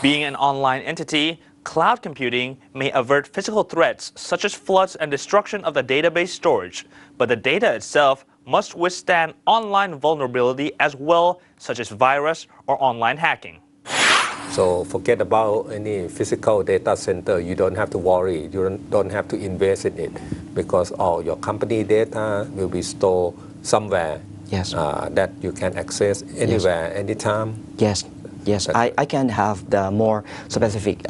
Being an online entity, cloud computing may avert physical threats such as floods and destruction of the database storage, but the data itself must withstand online vulnerability as well, such as virus or online hacking. So forget about any physical data center. You don't have to worry. You don't have to invest in it because all your company data will be stored somewhere. Yes. That you can access anywhere, yes. anytime. Yes. Yes, I can have the more specific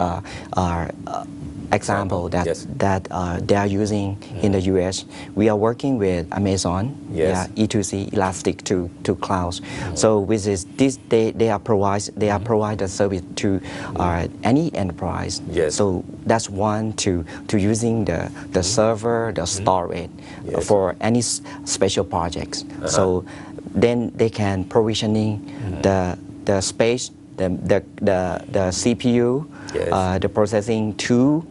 example that they are using in the US. We are working with Amazon, E2C, Elastic to clouds. So with this, they are provide a service to any enterprise. Yes. So that's one to using the server, the storage for any special projects. So then they can provisioning the space, the CPU, the processing to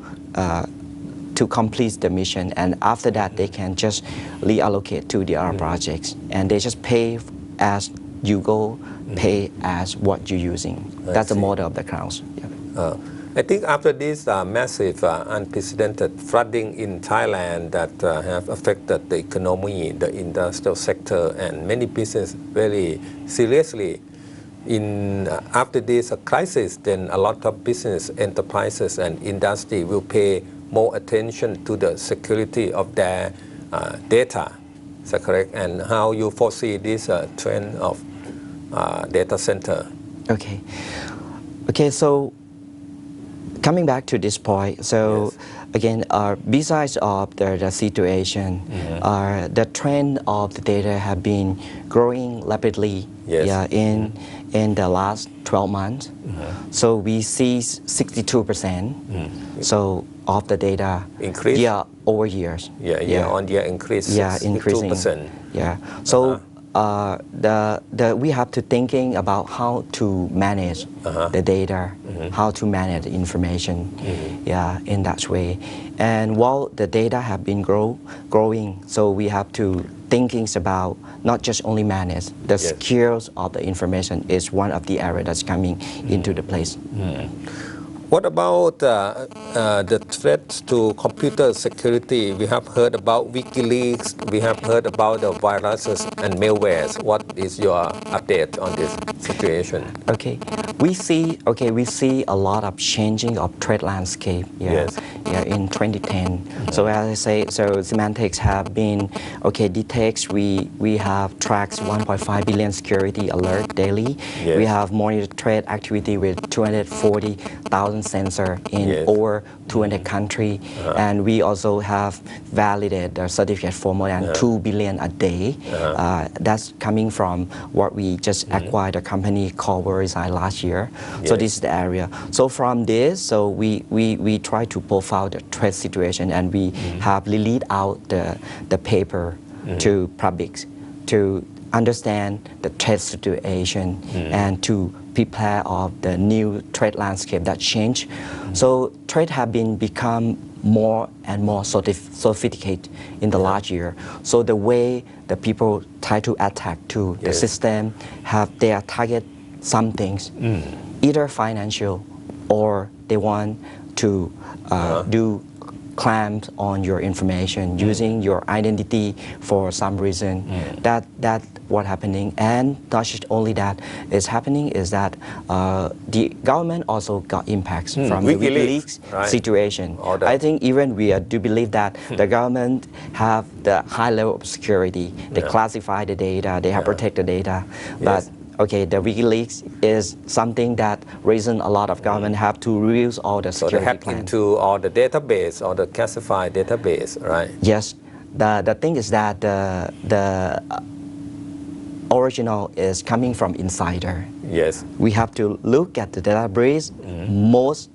complete the mission, and after that they can just reallocate to the other projects, and they just pay as you go, pay as what you're using. That's the model of the clouds. I think after this massive, unprecedented flooding in Thailand that have affected the economy, the industrial sector, and many businesses very seriously, after this crisis, then a lot of business enterprises and industry will pay more attention to the security of their data. Is that correct? And how you foresee this trend of data center? Okay, so coming back to this point, so again, besides of the situation, the trend of the data have been growing rapidly in the last 12 months. So we see 62% so of the data increase year over years. Year on year increase. Increasing. 62%. So we have to thinking about how to manage the data, how to manage the information, in that way. And while the data have been growing, so we have to thinking about not just only manage the skills of the information is one of the areas that's coming into the place. What about the threats to computer security? We have heard about WikiLeaks. We have heard about the viruses and malwares. What is your update on this situation? We see a lot of changing of threat landscape. In 2010. So as I say, so Semantics have been detects. We have tracked 1.5 billion security alert daily. We have monitored threat activity with 240,000 sensor in over 200 countries, and we also have validated the certificate for more than 2 billion a day. That's coming from what we just acquired a company called Verisign last year. So this is the area. So from this, so we try to profile the threat situation, and we have released out the paper to public to understand the threat situation and to prepare of the new threat landscape that change. So threat have become more and more sophisticated in the last year. So the way the people try to attack to the system they are target some things, either financial or they want to do claims on your information using your identity for some reason. That what happening, and not just only that is happening is that the government also got impacts from the WikiLeaks situation. I think even we do believe that the government have the high level of security. They classify the data, they have protect the data, but the WikiLeaks is something that reason a lot of government have to reuse all the security so they hack into all the database or the classified database, right? Yes. The thing is that the original is coming from insider. Yes. We have to look at the database. Most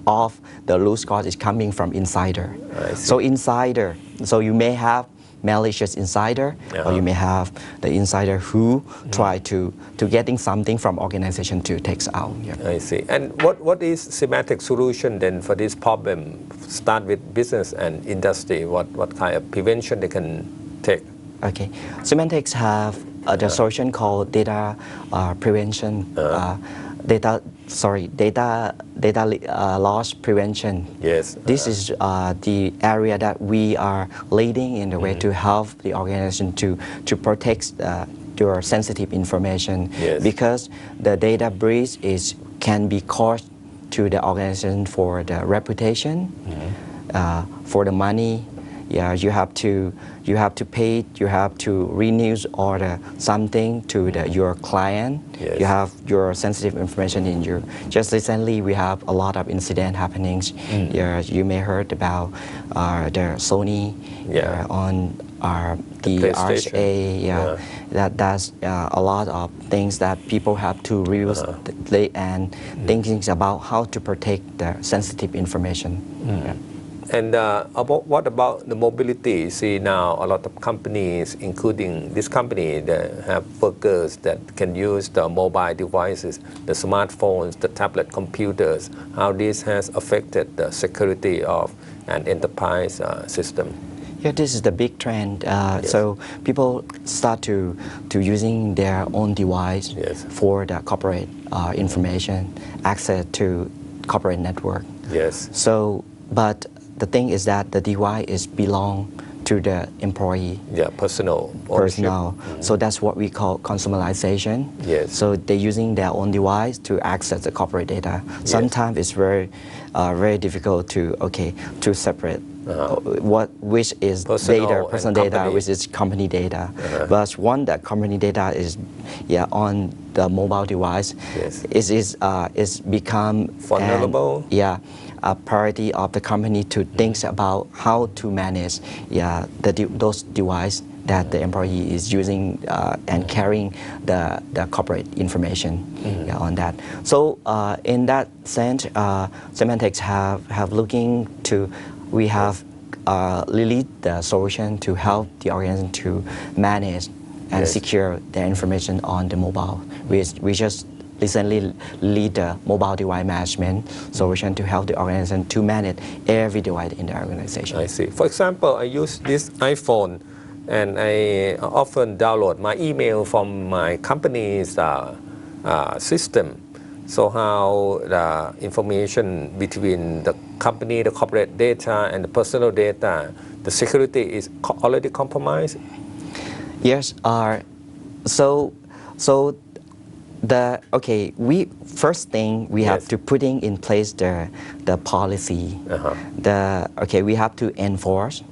of the loose code is coming from insider. So insider. So you may have malicious insider, or you may have the insider who try to getting something from organization to take out. I see. And what is Semantic solution then for this problem? Start with business and industry. What kind of prevention they can take? Semantics have the solution called data prevention. data loss prevention. Yes. This is the area that we are leading in the way to help the organization to protect your sensitive information. Yes. Because the data breach can be cost to the organization for the reputation, for the money. Yeah, you have to pay, you have to renew or something to your client. Yes. You have your sensitive information in your. Just recently, we have a lot of incident happenings. Yeah, you may heard about the Sony on the RSA. That's a lot of things that people have to reuse and thinking about how to protect the sensitive information. And what about the mobility? See, now a lot of companies, including this company, that have workers that can use the mobile devices, the smartphones, the tablet computers, how this has affected the security of an enterprise system. Yeah, this is the big trend. So people start to using their own device for the corporate information, access to corporate network. Yes. So, but the thing is that the device belong to the employee. Yeah, personal ownership. So that's what we call consumerization. Yes. So they're using their own device to access the corporate data. Sometimes it's very difficult to separate which is personal data, which is company data. But once that company data is on the mobile device, is become vulnerable. A priority of the company to think about how to manage those devices that the employee is using and carrying the corporate information on that. So in that sense, Symantec have looking to, we have released the solution to help the organization to manage and secure their information on the mobile. We just recently lead the mobile device management solution to help the organization to manage every device in the organization. I see. For example, I use this iPhone and I often download my email from my company's system. So how the information between the company, the corporate data and the personal data, the security is already compromised? Yes. So we first thing we have to putting in place the policy. We have to enforce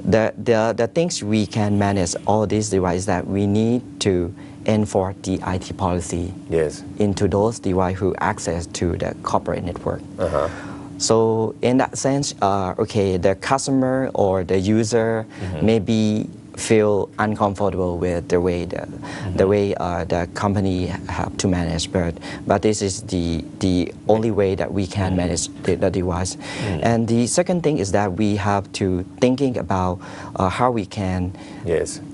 the things we can manage all these devices that we need to enforce the IT policy into those devices who access to the corporate network. So in that sense, the customer or the user maybe feel uncomfortable with the way the company have to manage, but this is the only way that we can manage the device. And the second thing is that we have to thinking about how we can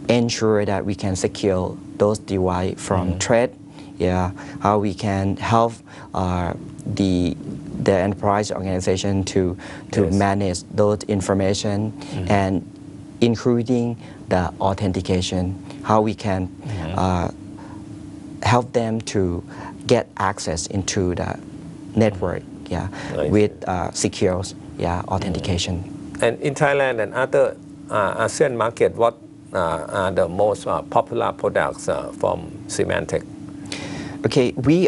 ensure that we can secure those devices from threat. How we can help the enterprise organization to manage those information and including the authentication, how we can help them to get access into the network with secure authentication. And in Thailand and other ASEAN market, what are the most popular products from Symantec? We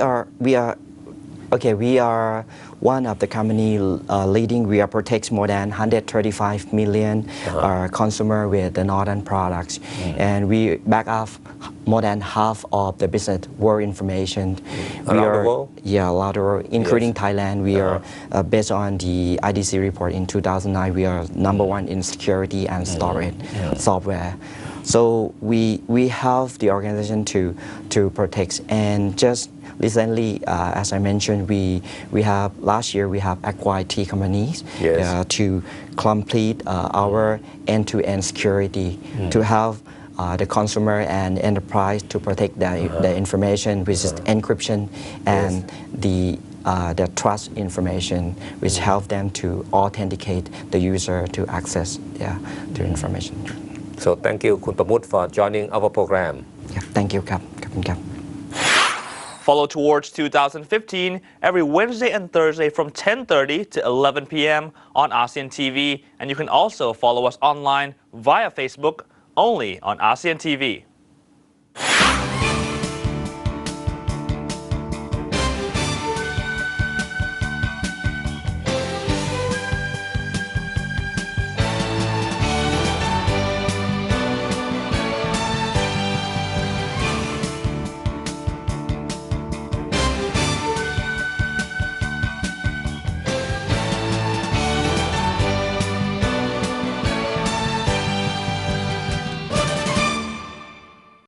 are one of the company leading. We are protect more than 135 million consumer with the Northern products, and we back up more than half of the business world information. Around the world? Yeah, a lot of world, including Thailand. We are based on the IDC report in 2009. We are #1 in security and storage software. So we help the organization to protect. And just recently, as I mentioned, we have last year we have acquired 3 companies to complete our end-to-end security to help the consumer and enterprise to protect the information, which is encryption and the trust information, which help them to authenticate the user to access to information. So thank you, Khun Pramut, for joining our program. Thank you, ครับ ขอบคุณครับ Follow Towards 2015 every Wednesday and Thursday from 10:30 to 11 p.m. on ASEAN TV, and you can also follow us online via Facebook only on ASEAN TV.